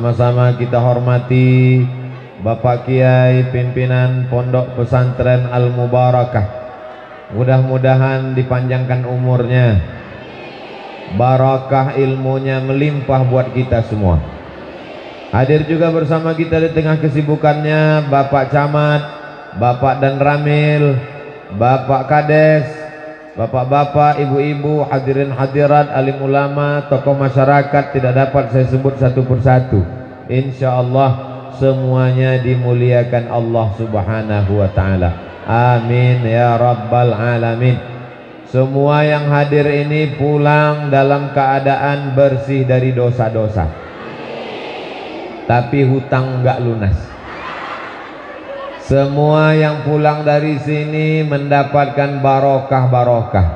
Bersama-sama kita hormati Bapak Kiai pimpinan Pondok Pesantren Al-Mubarakah. Mudah-mudahan dipanjangkan umurnya, barakah ilmunya melimpah buat kita semua. Hadir juga bersama kita di tengah kesibukannya Bapak Camat, Bapak Dan Ramil, Bapak Kades, bapak-bapak, ibu-ibu, hadirin hadirat, alim ulama, tokoh masyarakat, tidak dapat saya sebut satu persatu. Insya Allah semuanya dimuliakan Allah subhanahu wa ta'ala. Amin ya rabbal alamin. Semua yang hadir ini pulang dalam keadaan bersih dari dosa-dosa, tapi hutang enggak lunas. Semua yang pulang dari sini mendapatkan barokah-barokah.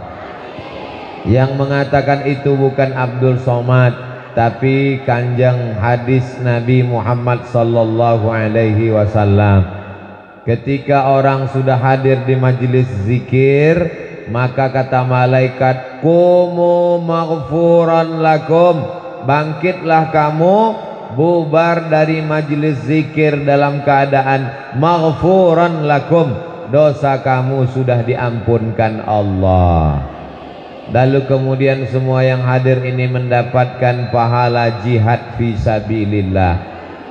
Yang mengatakan itu bukan Abdul Somad, tapi kanjeng hadis Nabi Muhammad sallallahu alaihi wasallam. Ketika orang sudah hadir di majelis zikir, maka kata malaikat, "Qumu maghfuran lakum." Bangkitlah kamu, bubar dari majelis zikir dalam keadaan maghfuran lakum, dosa kamu sudah diampunkan Allah. Lalu kemudian semua yang hadir ini mendapatkan pahala jihad fisabilillah.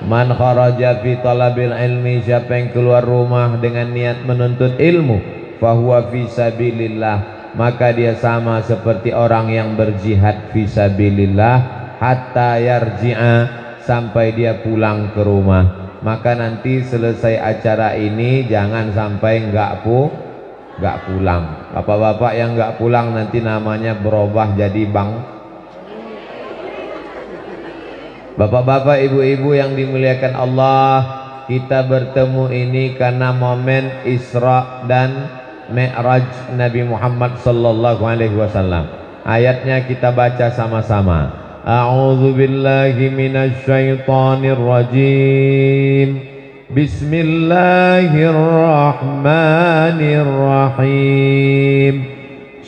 Man kharaja fi talabil ilmi, siapa yang keluar rumah dengan niat menuntut ilmu, fahuwa fisabilillah, maka dia sama seperti orang yang berjihad fisabilillah hatta yarji'a, sampai dia pulang ke rumah. Maka nanti selesai acara ini jangan sampai enggak pulang. Bapak-bapak yang enggak pulang nanti namanya berubah jadi bang. Bapak-bapak, ibu-ibu yang dimuliakan Allah, kita bertemu ini karena momen Isra dan Mi'raj Nabi Muhammad sallallahu alaihi wasallam. Ayatnya kita baca sama-sama. A'udzu billahi minasy syaithanir rajim. Bismillahirrahmanirrahim.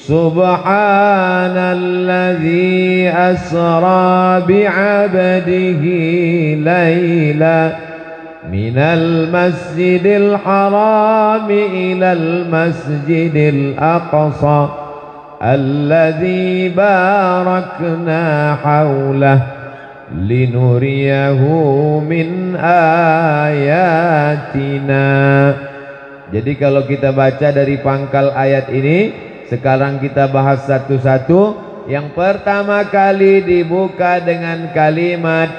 Subhanalladzi asra bi'abdihi layla minal masjidil haram ilal masjidil aqsa alladzi barakna haulah linuriyahu min ayatina. Jadi kalau kita baca dari pangkal ayat ini, sekarang kita bahas satu-satu. Yang pertama kali dibuka dengan kalimat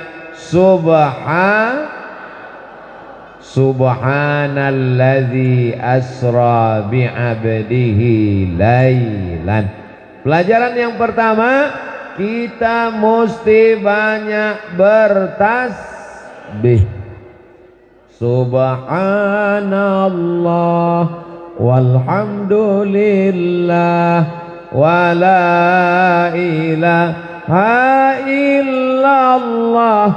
Subhanalladzi asra bi'abdihi laylan. Pelajaran yang pertama, kita mesti banyak bertasbih. Subhanallah walhamdulillah wa la ilaha illallah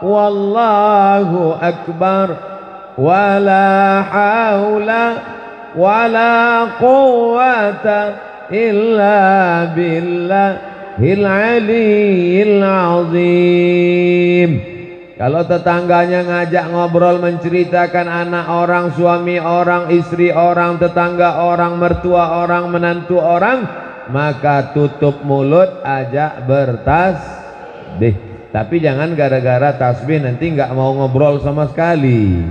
wallahu akbar wa la haula wa la quwwata illa billahil aliyyil azim. Kalau tetangganya ngajak ngobrol, menceritakan anak orang, suami orang, istri orang, tetangga orang, mertua orang, menantu orang, maka tutup mulut, ajak bertasbih. Tapi jangan gara-gara tasbih nanti nggak mau ngobrol sama sekali.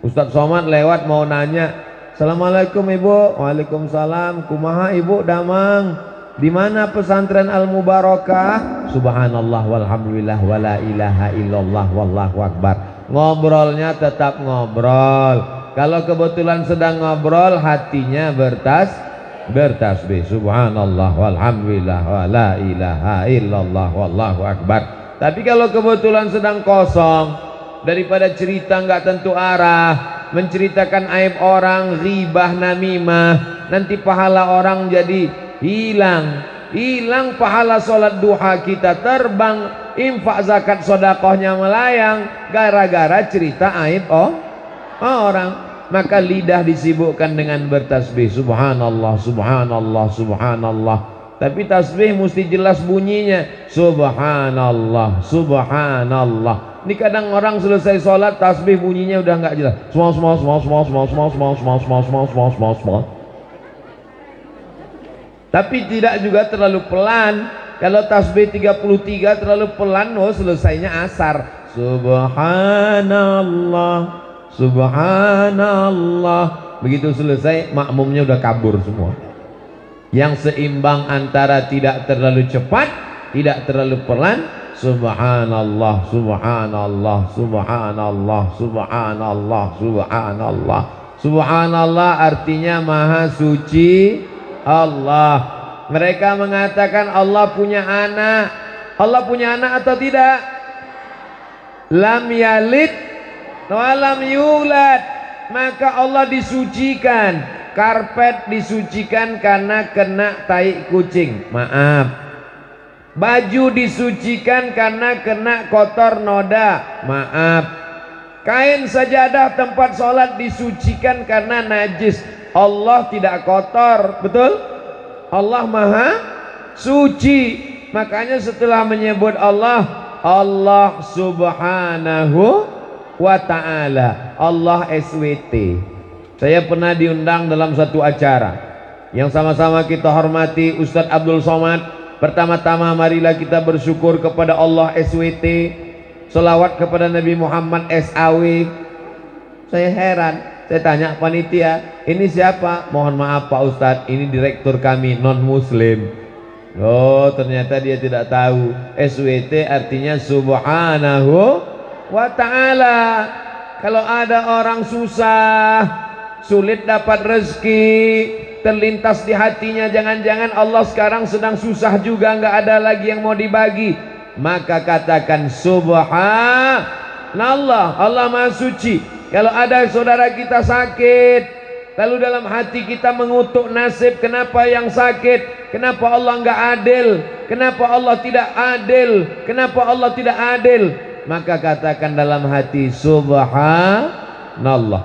Ustadz Somad lewat mau nanya, "Assalamualaikum ibu." "Waalaikumsalam." "Kumaha ibu damang? Di mana pesantren Al-Mubarakah?" "Subhanallah walhamdulillah wala ilaha illallah wallahu akbar." Ngobrolnya tetap ngobrol. Kalau kebetulan sedang ngobrol, hatinya bertasbih. Subhanallah walhamdulillah wala ilaha illallah wallahu akbar. Tapi kalau kebetulan sedang kosong, daripada cerita nggak tentu arah, menceritakan aib orang, ghibah, namimah, nanti pahala orang jadi hilang pahala sholat duha kita terbang, infak zakat sodakohnya melayang gara-gara cerita aib orang. Maka lidah disibukkan dengan bertasbih. Subhanallah, subhanallah, subhanallah. Tapi tasbih mesti jelas bunyinya. Subhanallah, subhanallah. Ini kadang orang selesai sholat tasbih bunyinya udah nggak jelas. Small. Tapi tidak juga terlalu pelan. Kalau tasbih 33 terlalu pelan, oh selesainya asar. Subhanallah, subhanallah. Begitu selesai makmumnya udah kabur semua. Yang seimbang antara tidak terlalu cepat, tidak terlalu pelan. Subhanallah, subhanallah, subhanallah, subhanallah, subhanallah. Subhanallah artinya maha suci Allah. Mereka mengatakan Allah punya anak. Allah punya anak atau tidak? Lam yalid wa lam yulad. Maka Allah disucikan. Karpet disucikan karena kena tai kucing. Maaf. Baju disucikan karena kena kotor noda. Maaf. Kain sajadah tempat sholat disucikan karena najis. Allah tidak kotor. Betul? Allah maha suci. Makanya setelah menyebut Allah, Allah subhanahu wa ta'ala, Allah SWT. Saya pernah diundang dalam satu acara yang sama-sama kita hormati Ustadz Abdul Somad. Pertama-tama marilah kita bersyukur kepada Allah SWT, selawat kepada Nabi Muhammad SAW. Saya heran, saya tanya panitia, ini siapa? Mohon maaf Pak Ustadz, ini direktur kami non muslim. Oh ternyata dia tidak tahu. SWT artinya subhanahu wa ta'ala. Kalau ada orang susah, sulit dapat rezeki, terlintas di hatinya jangan-jangan Allah sekarang sedang susah juga, nggak ada lagi yang mau dibagi, maka katakan subhanallah, Allah maha suci. Kalau ada saudara kita sakit, lalu dalam hati kita mengutuk nasib, kenapa yang sakit, kenapa Allah nggak adil, kenapa Allah tidak adil, kenapa Allah tidak adil, maka katakan dalam hati subhanallah.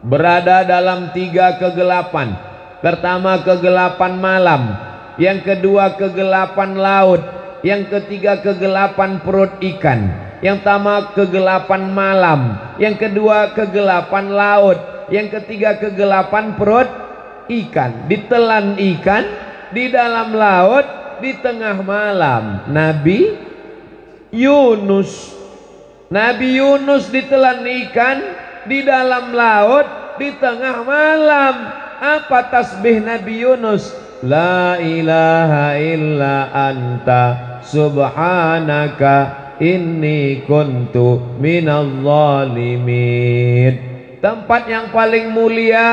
Berada dalam 3 kegelapan. Pertama kegelapan malam, yang kedua kegelapan laut, yang ketiga kegelapan perut ikan. Yang pertama kegelapan malam, yang kedua kegelapan laut, yang ketiga kegelapan perut ikan. Ditelan ikan di dalam laut di tengah malam. Nabi Yunus ditelan ikan di dalam laut di tengah malam. Apa tasbih Nabi Yunus? La ilaha illa anta subhanaka inni kuntu minaz zalimin. Tempat yang paling mulia,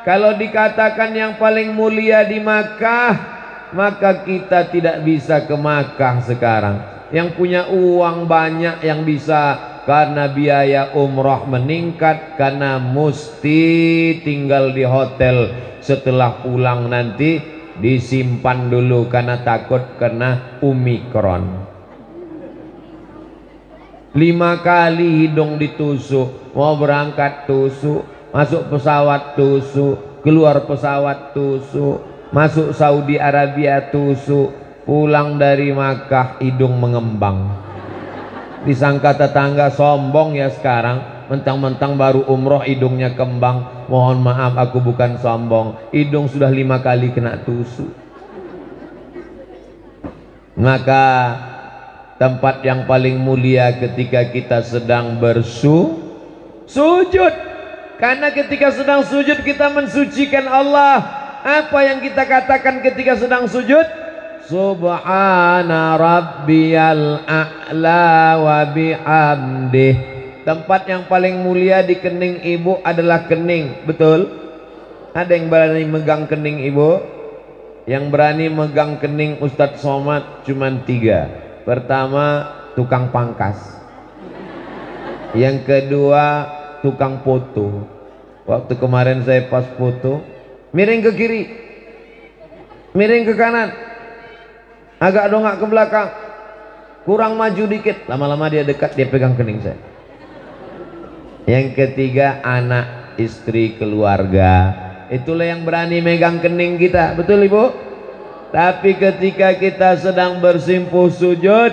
kalau dikatakan yang paling mulia di Makkah, maka kita tidak bisa ke Makkah sekarang. Yang punya uang banyak yang bisa, karena biaya umroh meningkat, karena mesti tinggal di hotel, setelah pulang nanti disimpan dulu karena takut kena Omikron. 5 kali hidung ditusuk, mau berangkat tusuk, masuk pesawat tusuk, keluar pesawat tusuk, masuk Saudi Arabia tusuk, pulang dari Makkah hidung mengembang. Disangka tetangga sombong ya sekarang, mentang-mentang baru umroh hidungnya kembang. Mohon maaf, aku bukan sombong, hidung sudah 5 kali kena tusuk. Maka tempat yang paling mulia ketika kita sedang bersujud, karena ketika sedang sujud kita mensucikan Allah. Apa yang kita katakan ketika sedang sujud? Subhana rabbiyal a'la wa bihamdih. Tempat yang paling mulia di kening ibu adalah kening. Betul? Ada yang berani megang kening ibu? Yang berani megang kening Ustadz Somad cuman 3. Pertama tukang pangkas, yang kedua tukang foto. Waktu kemarin saya pas foto, miring ke kiri, miring ke kanan, agak dongak ke belakang, kurang maju dikit, lama-lama dia dekat, dia pegang kening saya. Yang ketiga anak, istri, keluarga. Itulah yang berani megang kening kita. Betul ibu? Tapi ketika kita sedang bersimpuh sujud,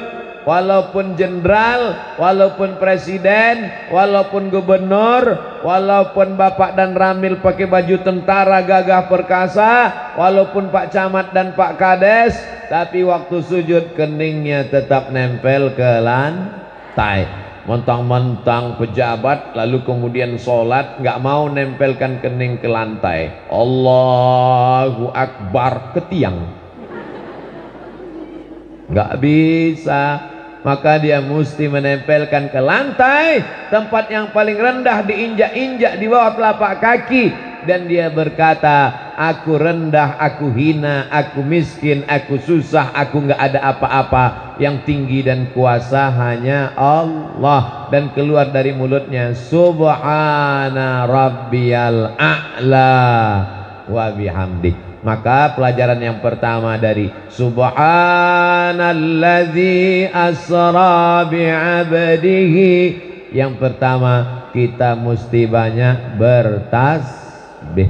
walaupun jenderal, walaupun presiden, walaupun gubernur, walaupun bapak dan ramil pakai baju tentara gagah perkasa, walaupun pak camat dan pak kades, tapi waktu sujud keningnya tetap nempel ke lantai. Mentang-mentang pejabat lalu kemudian sholat nggak mau nempelkan kening ke lantai. Allahu Akbar ke tiang, nggak bisa. Maka dia mesti menempelkan ke lantai, tempat yang paling rendah, diinjak-injak di bawah telapak kaki. Dan dia berkata, aku rendah, aku hina, aku miskin, aku susah, aku nggak ada apa-apa. Yang tinggi dan kuasa hanya Allah. Dan keluar dari mulutnya, Subhana Rabbiyal A'la wa bihamdi. Maka pelajaran yang pertama dari Subhanalladzi asra bi'abdihi, yang pertama kita mesti banyak bertasbih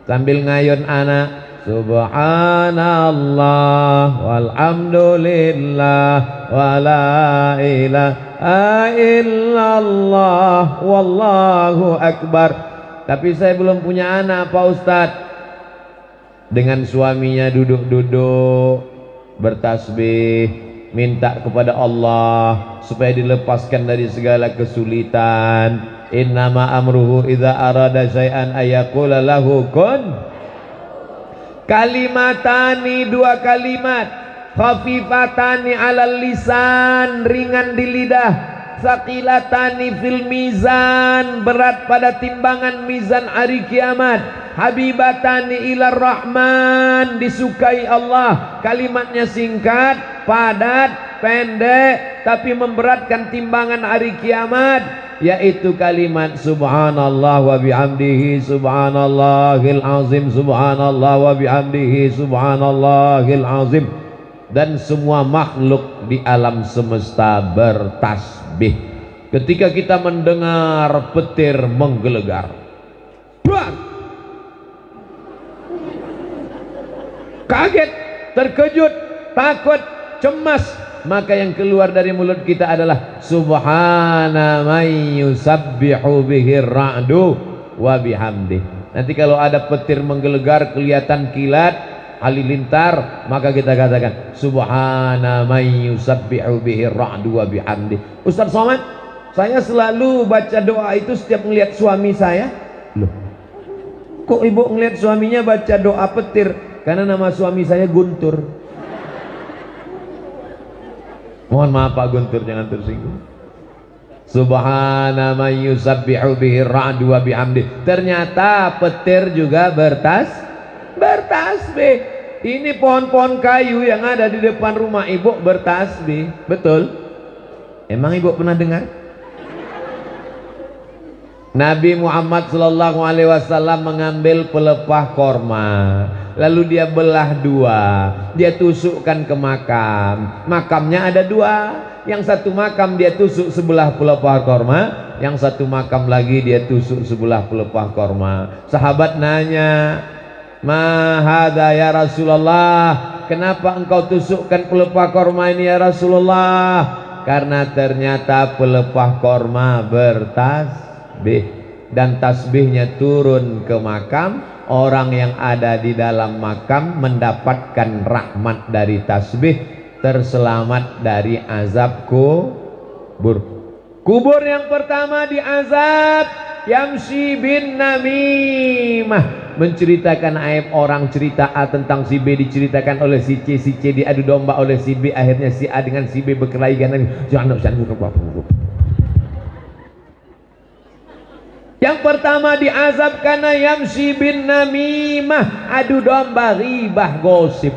sambil ngayun anak. Subhanallah walhamdulillah wala ilaha illallah wallahu akbar. Tapi saya belum punya anak Pak Ustadz. Dengan suaminya duduk-duduk bertasbih, minta kepada Allah supaya dilepaskan dari segala kesulitan. Innama amruhu idza arada syai'an ayaqula lahu kun. Kalimatani, dua kalimat, khafifatani alal lisan, ringan di lidah, saqilatani fil mizan, berat pada timbangan mizan hari kiamat, habibatani ilar rahman, disukai Allah. Kalimatnya singkat, padat, pendek, tapi memberatkan timbangan hari kiamat, yaitu kalimat subhanallah wa bihamdihi subhanallahil azim, subhanallah wa bihamdihi subhanallahil azim. Dan semua makhluk di alam semesta bertasbih ketika kita mendengar petir menggelegar. Kaget, terkejut, takut, cemas, maka yang keluar dari mulut kita adalah subhana may yusabbihu bihir ra'du wa bihamdi. Nanti kalau ada petir menggelegar kelihatan kilat halilintar, maka kita katakan subhana may yusabbihu bihir ra'du wa bihamdi. Ustaz Somad, saya selalu baca doa itu setiap melihat suami saya. Loh, kok ibu ngelihat suaminya baca doa petir? Karena nama suami saya Guntur. Mohon maaf Pak Guntur, jangan tersinggung. Subhana man yusabbihu bihi ra'du wa bihamdi. Ternyata petir juga bertasbih. Ini pohon-pohon kayu yang ada di depan rumah ibu bertasbih. Betul? Emang ibu pernah dengar? Nabi Muhammad SAW mengambil pelepah korma, lalu dia belah dua, dia tusukkan ke makam. Makamnya ada dua, yang satu makam dia tusuk sebelah pelepah korma, yang satu makam lagi dia tusuk sebelah pelepah korma. Sahabat nanya, ma hadza ya Rasulullah, kenapa engkau tusukkan pelepah korma ini ya Rasulullah? Karena ternyata pelepah korma bertasbih, dan tasbihnya turun ke makam. Orang yang ada di dalam makam mendapatkan rahmat dari tasbih, terselamat dari azab kubur. Kubur yang pertama diazab yamsi bin namimah, menceritakan aib orang. Cerita A tentang si B diceritakan oleh si C diadu domba oleh si B, akhirnya si A dengan si B berkelahi. Yang pertama diazab karena yamsi bin namimah, adu domba, ribah, gosip.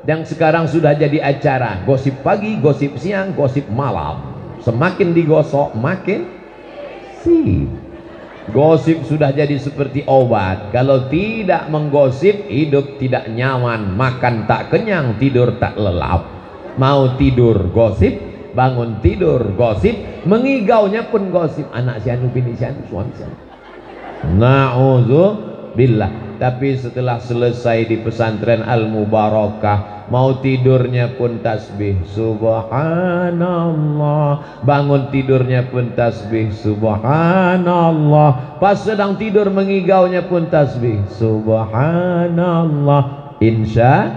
Yang sekarang sudah jadi acara, gosip pagi, gosip siang, gosip malam. Semakin digosok makin sip. Gosip sudah jadi seperti obat. Kalau tidak menggosip, hidup tidak nyaman, makan tak kenyang, tidur tak lelap. Mau tidur gosip, bangun tidur gosip, mengigaunya pun gosip. Anak si anu, bini si anu, suami si anu. Na'udzubillah. Tapi setelah selesai di pesantren Al Mubarakah, mau tidurnya pun tasbih subhanallah, bangun tidurnya pun tasbih subhanallah, pas sedang tidur mengigaunya pun tasbih subhanallah. Insya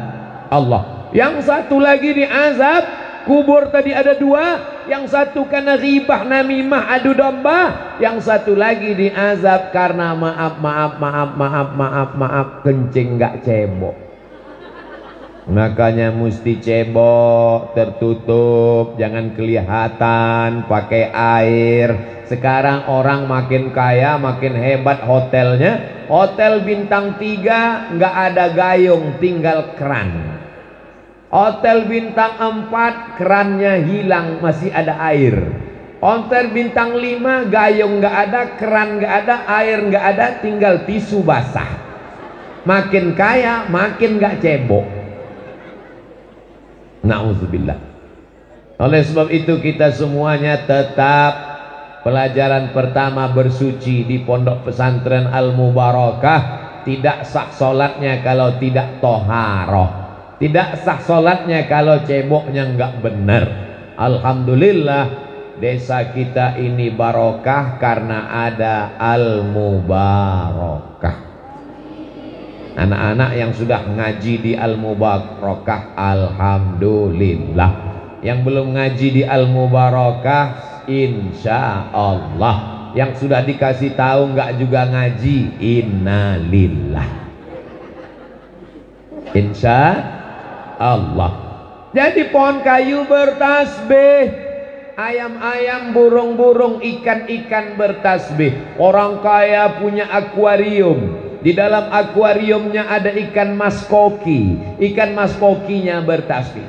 Allah. Yang satu lagi diazab kubur, tadi ada dua, yang satu karena ghibah namimah adu domba, yang satu lagi diazab karena maaf kencing gak cebok. Makanya mesti cebok tertutup, jangan kelihatan, pakai air. Sekarang orang makin kaya makin hebat hotelnya, hotel bintang 3 nggak ada gayung, tinggal keran. Hotel bintang 4 kerannya hilang, masih ada air. Hotel bintang 5 gayung nggak ada, keran nggak ada, air nggak ada, tinggal tisu basah. Makin kaya makin nggak cebok. Na'udzubillah. Oleh sebab itu kita semuanya tetap pelajaran pertama bersuci di pondok pesantren Al-Mubarakah. Tidak sah solatnya kalau tidak toharoh. Tidak sah solatnya kalau ceboknya enggak benar. Alhamdulillah desa kita ini barokah karena ada Al-Mubarakah. Anak-anak yang sudah ngaji di Al-Mubarakah alhamdulillah. Yang belum ngaji di Al-Mubarakah insya Allah. Yang sudah dikasih tahu nggak juga ngaji, innalillah. Insya Allah. Jadi pohon kayu bertasbih, ayam-ayam, burung-burung, ikan-ikan bertasbih. Orang kaya punya akuarium. Di dalam akuariumnya ada ikan mas koki. Ikan mas kokinya bertasbih.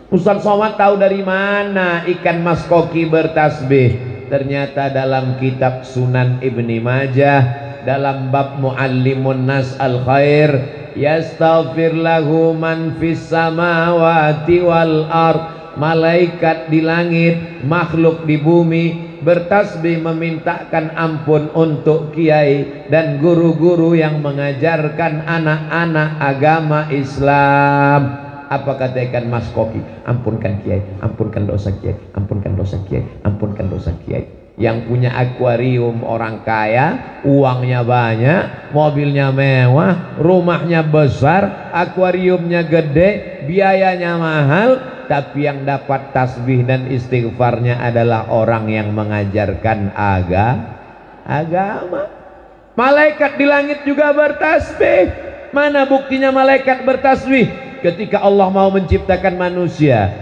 Ustaz Somad tahu dari mana ikan mas koki bertasbih? Ternyata dalam kitab Sunan Ibni Majah, dalam bab Muallimun Nas al Khair, yastaghfir lahu man fis samawati wal ard. Malaikat di langit, makhluk di bumi bertasbih memintakan ampun untuk kiai dan guru-guru yang mengajarkan anak-anak agama Islam. Apa kata ikan mas koki? Ampunkan kiai, ampunkan dosa kiai, ampunkan dosa kiai, ampunkan dosa kiai. Yang punya akuarium orang kaya, uangnya banyak, mobilnya mewah, rumahnya besar, akuariumnya gede, biayanya mahal, tapi yang dapat tasbih dan istighfarnya adalah orang yang mengajarkan agama. Malaikat di langit juga bertasbih. Mana buktinya malaikat bertasbih? Ketika Allah mau menciptakan manusia,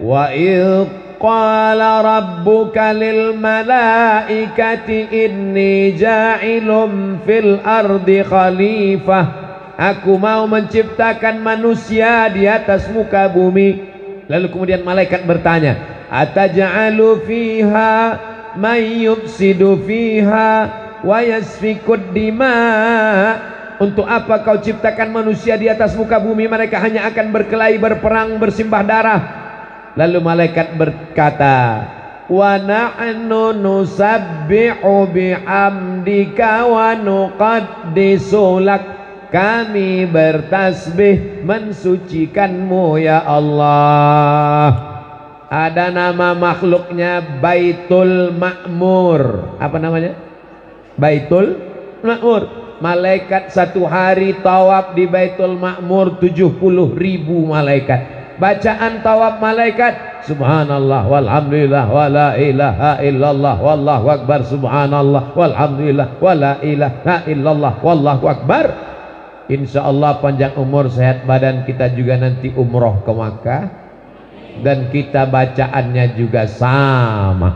wa il qala rabbuka lil malaikati inni ja'ilum fil ardi khalifah. Aku mau menciptakan manusia di atas muka bumi. Lalu kemudian malaikat bertanya, ataj'alu fiha may yufsidu fiha wa yasfikud dima'. Untuk apa kau ciptakan manusia di atas muka bumi? Mereka hanya akan berkelahi, berperang, bersimbah darah. Lalu malaikat berkata, wa nahnu nusabbihu bihamdika wa nuqaddisu lak. Kami bertasbih mensucikanmu ya Allah. Ada nama makhluknya Baitul Ma'mur. Apa namanya? Baitul Ma'mur. Malaikat satu hari tawaf di Baitul Ma'mur 70.000 malaikat. Bacaan tawaf malaikat, subhanallah walhamdulillah wala ilaha illallah wallahu akbar, subhanallah walhamdulillah wala ilaha illallah wallahu akbar. Insya Allah panjang umur sehat badan, kita juga nanti umroh ke Makkah dan kita bacaannya juga sama.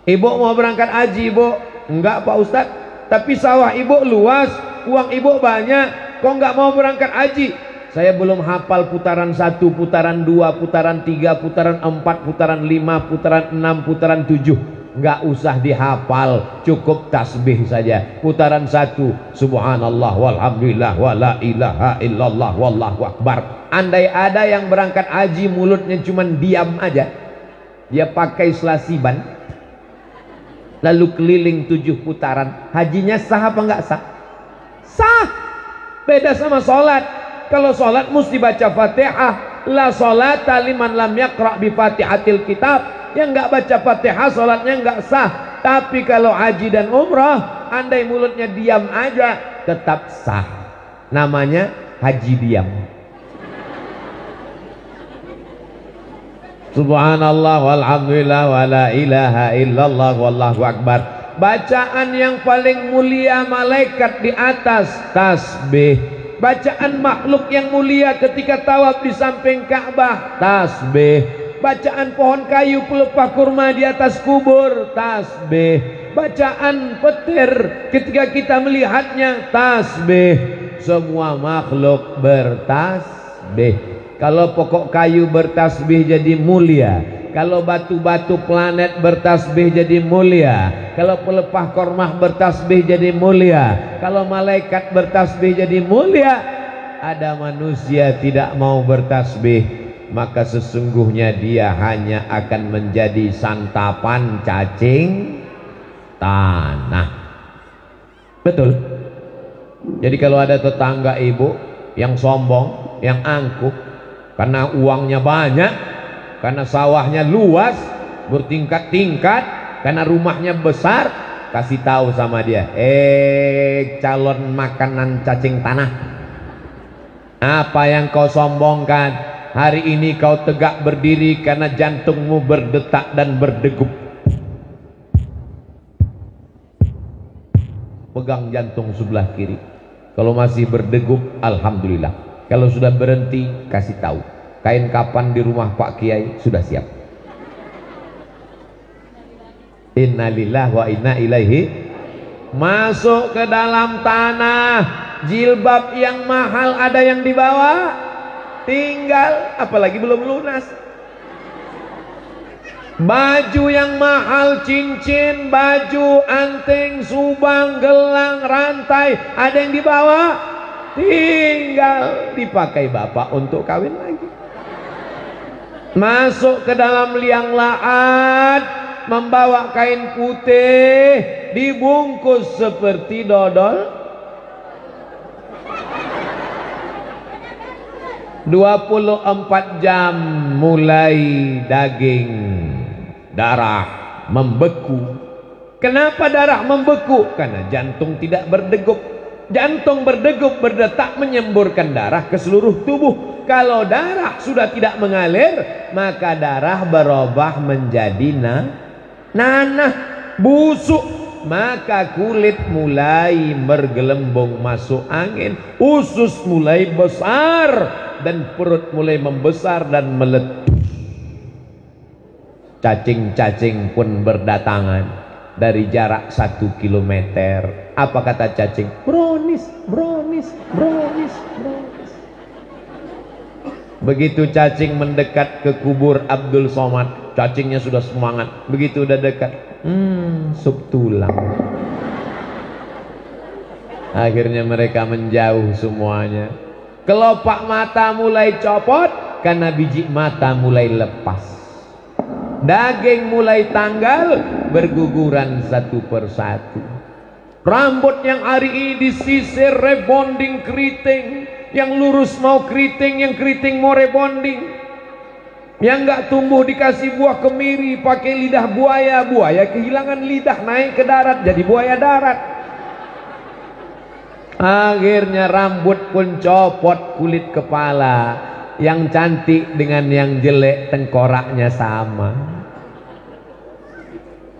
Ibu mau berangkat haji, Ibu? Enggak Pak Ustadz, tapi sawah ibu luas, uang ibu banyak, kok nggak mau berangkat haji? Saya belum hafal putaran 1, putaran 2, putaran 3, putaran 4, putaran 5, putaran 6, putaran 7. Nggak usah dihafal, cukup tasbih saja. Putaran 1, subhanallah walhamdulillah wala ilaha illallah wallahu akbar. Andai ada yang berangkat haji mulutnya cuman diam aja, dia pakai selasiban, lalu keliling 7 putaran, hajinya sah apa enggak sah? Sah. Beda sama sholat. Kalau sholat mesti baca Fatihah. La sholata liman lam yaqra' bi Fatihatil kitab. Yang enggak baca Fatihah sholatnya enggak sah. Tapi kalau haji dan umrah, andai mulutnya diam aja tetap sah. Namanya haji diam. Subhanallah walhamdulillah wala ilaha illallah wallahu akbar. Bacaan yang paling mulia malaikat di atas tasbih. Bacaan makhluk yang mulia ketika tawaf di samping Ka'bah tasbih. Bacaan pohon kayu pelepah kurma di atas kubur tasbih. Bacaan petir ketika kita melihatnya tasbih. Semua makhluk bertasbih. Kalau pokok kayu bertasbih jadi mulia, kalau batu-batu planet bertasbih jadi mulia, kalau pelepah kormah bertasbih jadi mulia, kalau malaikat bertasbih jadi mulia. Ada manusia tidak mau bertasbih, maka sesungguhnya dia hanya akan menjadi santapan cacing tanah. Betul. Jadi kalau ada tetangga ibu yang sombong, yang angkuh karena uangnya banyak, karena sawahnya luas bertingkat-tingkat, karena rumahnya besar, kasih tahu sama dia, calon makanan cacing tanah, apa yang kau sombongkan? Hari ini kau tegak berdiri karena jantungmu berdetak dan berdegup. Pegang jantung sebelah kiri. Kalau masih berdegup, alhamdulillah. Kalau sudah berhenti, kasih tahu. Kain kapan di rumah Pak Kiai sudah siap. Innalillahi wa inna ilaihi. Masuk ke dalam tanah. Jilbab yang mahal ada yang dibawa, tinggal, apalagi belum lunas. Baju yang mahal, cincin, baju, anting, subang, gelang, rantai, ada yang dibawa, tinggal dipakai bapak untuk kawin lagi. Masuk ke dalam liang lahat, membawa kain putih, dibungkus seperti dodol. 24 jam mulai daging, darah membeku. Kenapa darah membeku? Karena jantung tidak berdegup. Jantung berdegup, berdetak, menyemburkan darah ke seluruh tubuh. Kalau darah sudah tidak mengalir, maka darah berubah menjadi nanah, busuk. Maka kulit mulai bergelembung masuk angin, usus mulai besar, dan perut mulai membesar dan meletus. Cacing-cacing pun berdatangan dari jarak 1 kilometer. Apa kata cacing? Brownies, brownies, brownies, brownies. Begitu cacing mendekat ke kubur Abdul Somad, cacingnya sudah semangat. Begitu udah dekat, sup tulang. Akhirnya mereka menjauh semuanya. Kelopak mata mulai copot karena biji mata mulai lepas. Daging mulai tanggal, berguguran satu persatu. Rambut yang hari ini disisir, rebonding, keriting. Yang lurus mau keriting, yang keriting mau rebonding. Yang nggak tumbuh dikasih buah kemiri, pakai lidah buaya. Buaya kehilangan lidah, naik ke darat, jadi buaya darat. Akhirnya rambut pun copot, kulit kepala. Yang cantik dengan yang jelek tengkoraknya sama.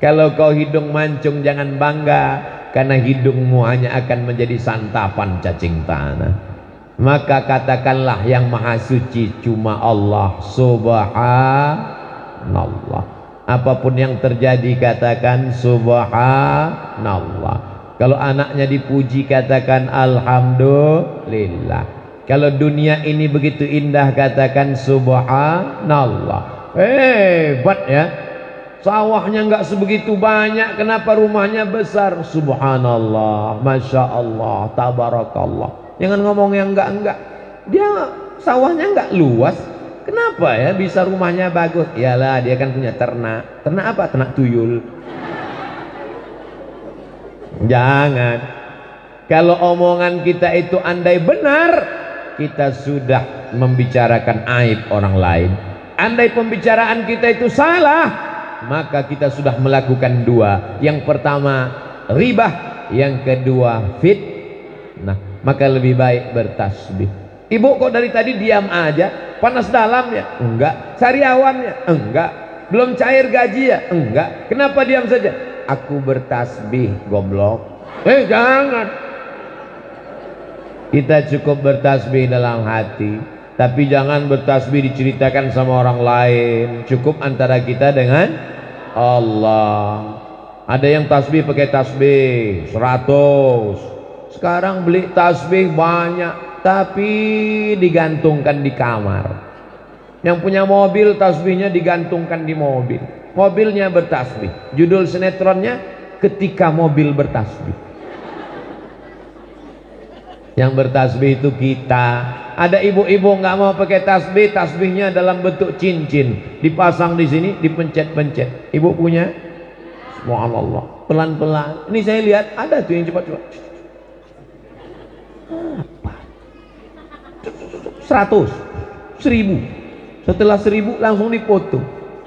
Kalau kau hidung mancung jangan bangga, karena hidungmu hanya akan menjadi santapan cacing tanah. Maka katakanlah yang maha suci cuma Allah subhanallah. Apapun yang terjadi katakan subhanallah. Kalau anaknya dipuji katakan alhamdulillah. Kalau dunia ini begitu indah katakan subhanallah. Hebat ya. Sawahnya nggak sebegitu banyak, kenapa rumahnya besar? Subhanallah, masya Allah, tabarakallah. Jangan ngomong yang enggak. Dia sawahnya enggak luas, kenapa ya bisa rumahnya bagus? Iyalah dia kan punya ternak. Ternak apa? Ternak tuyul. Jangan. Kalau omongan kita itu andai benar, kita sudah membicarakan aib orang lain. Andai pembicaraan kita itu salah, maka kita sudah melakukan dua. Yang pertama ribah, yang kedua fitnah. Maka lebih baik bertasbih. Ibu kok dari tadi diam aja? Panas dalamnya? Enggak. Sariawannya? Enggak. Belum cair gaji ya? Enggak. Kenapa diam saja? Aku bertasbih, goblok. Jangan. Kita cukup bertasbih dalam hati, tapi jangan bertasbih diceritakan sama orang lain. Cukup antara kita dengan Allah. Ada yang tasbih pakai tasbih 100. Sekarang beli tasbih banyak, tapi digantungkan di kamar. Yang punya mobil tasbihnya digantungkan di mobil. Mobilnya bertasbih. Judul sinetronnya Ketika Mobil Bertasbih. Yang bertasbih itu kita. Ada ibu-ibu nggak mau pakai tasbih, tasbihnya dalam bentuk cincin, dipasang di sini, dipencet-pencet. Ibu punya? Subhanallah. Pelan-pelan. Ini saya lihat ada tuh yang cepat-cepat. 100, 1000. Setelah 1000 langsung dipoto,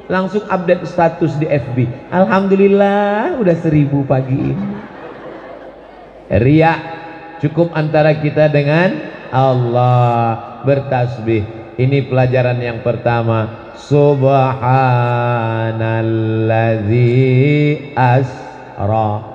langsung update status di FB. Alhamdulillah udah 1000 pagi ini. Riya. Cukup antara kita dengan Allah. Bertasbih. Ini pelajaran yang pertama. Subhanalladzi asra